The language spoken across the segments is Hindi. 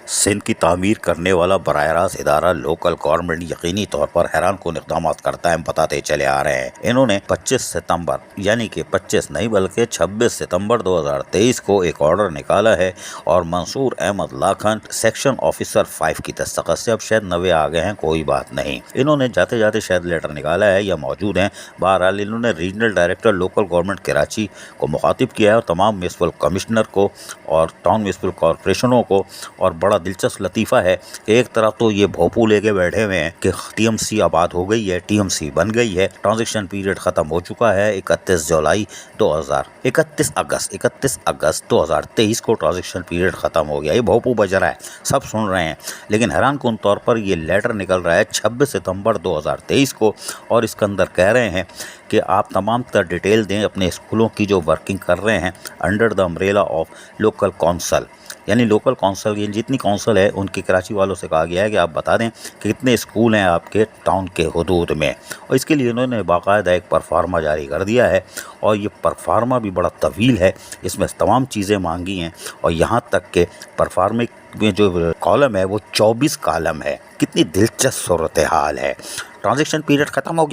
सिंध की तामीर करने वाला बराह रास्त इदारा लोकल गवर्नमेंट यकीनी तौर पर हैरानकुन इक़दाम करता है बताते चले आ रहे हैं। इन्होंने 25 सितंबर यानी कि 25 नहीं बल्कि 26 सितंबर 2023 को एक ऑर्डर निकाला है और मंसूर अहमद लाखन सेक्शन ऑफिसर 5 की दस्तखत से, अब शायद 90 आ गए हैं, कोई बात नहीं, इन्होंने जाते जाते शायद लेटर निकाला है या मौजूद हैं। बहरहाल इन्होंने regional director local government Karachi को मुखातिब किया है और तमाम म्युनिसिपल कमिश्नर को और टाउन म्युनिसिपल कॉरपोरेशनों को। और बड़ा दिलचस्प लतीफ़ा है कि एक तरफ तो ये भोपू लेके बैठे हुए हैं कि टीएमसी आबाद हो गई है, टीएमसी बन गई है, ट्रांजिशन पीरियड ख़त्म हो चुका है। 31 अगस्त 2023 को ट्रांजिशन पीरियड ख़त्म हो गया। ये भोपू बज रहा है, सब सुन रहे हैं, लेकिन हैरानकुन तौर पर ये लेटर निकल रहा है 26 सितंबर 2023 को और इसके अंदर कह रहे हैं कि आप तमाम तर डिटेल दें अपने स्कूलों की जो वर्किंग कर रहे हैं under the umbrella of local council, यानी लोकल काउंसिल ये जितनी काउंसिल है उनकी कराची वालों से कहा गया है कि आप बता दें कि कितने स्कूल हैं आपके टाउन के हदूद में। और इसके लिए इन्होंने बाकायदा एक परफार्मा जारी कर दिया है और ये परफार्मा भी बड़ा तवील है, इसमें तमाम चीज़ें मांगी हैं और यहाँ तक के परफार्मे में जो कॉलम है वो 24 कॉलम है। कितनी दिलचस्प सूरत हाल है। ट्रांजेक्शन पीरियड ख़त्म हो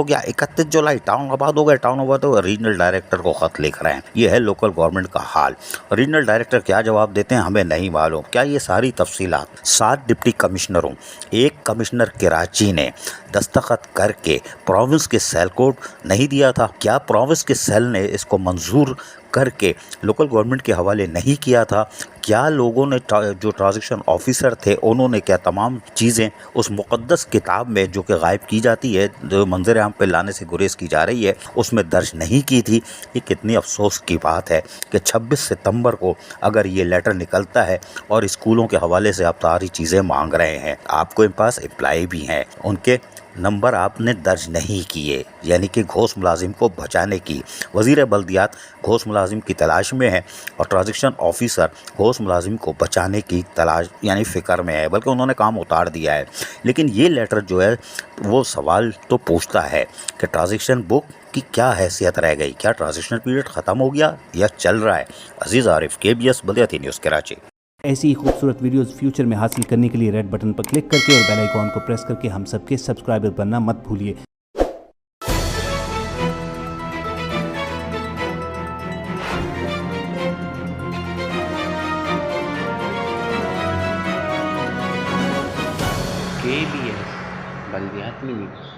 गया। 31 जुलाई टाउन आबाद हो गए। रीजनल डायरेक्टर को ख़त लिख रहे हैं। ये है लोकल गवर्नमेंट का हाल। रीजनल डायरेक्टर क्या जवाब देते हैं हमें नहीं मालूम। क्या ये सारी तफसीलात 7 डिप्टी कमिश्नरों, एक कमिश्नर कराची ने दस्तखत करके प्रोविंस के सेल को नहीं दिया था? क्या प्रोविंस के सेल ने इसको मंजूर करके लोकल गवर्नमेंट के हवाले नहीं किया था? क्या लोगों ने जो ट्रांजेक्शन ऑफिसर थे उन्होंने क्या तमाम चीज़ें उस मुक़द्दस किताब में जो कि गायब की जाती है, जो मंजर आम पे लाने से गुरेज की जा रही है, उसमें दर्ज नहीं की थी? ये कितनी अफसोस की बात है कि 26 सितंबर को अगर ये लेटर निकलता है और स्कूलों के हवाले से आप सारी चीज़ें मांग रहे हैं, आपके पास एम्प्लाई भी हैं, उनके नंबर आपने दर्ज नहीं किए, यानी कि घोष मुलाजिम को बचाने की। वज़ीर बल्दियात घोष मुलाजिम की तलाश में है और ट्रांजेक्शन ऑफिसर घोष मुलाजिम को बचाने की तलाश यानी फ़िक्र में है, बल्कि उन्होंने काम उतार दिया है। लेकिन ये लेटर जो है वो सवाल तो पूछता है कि ट्रांजेक्शन बुक की क्या हैसियत रह गई? क्या ट्रांजेक्शन पीरियड ख़त्म हो गया या चल रहा है? अजीज़ आरिफ, KBS बल्दियाती न्यूज़ कराची। ऐसी ही खूबसूरत वीडियोस फ्यूचर में हासिल करने के लिए रेड बटन पर क्लिक करके और बेल आइकॉन को प्रेस करके हम सबके सब्सक्राइबर बनना मत भूलिए। KBS बल्दियाती न्यूज़।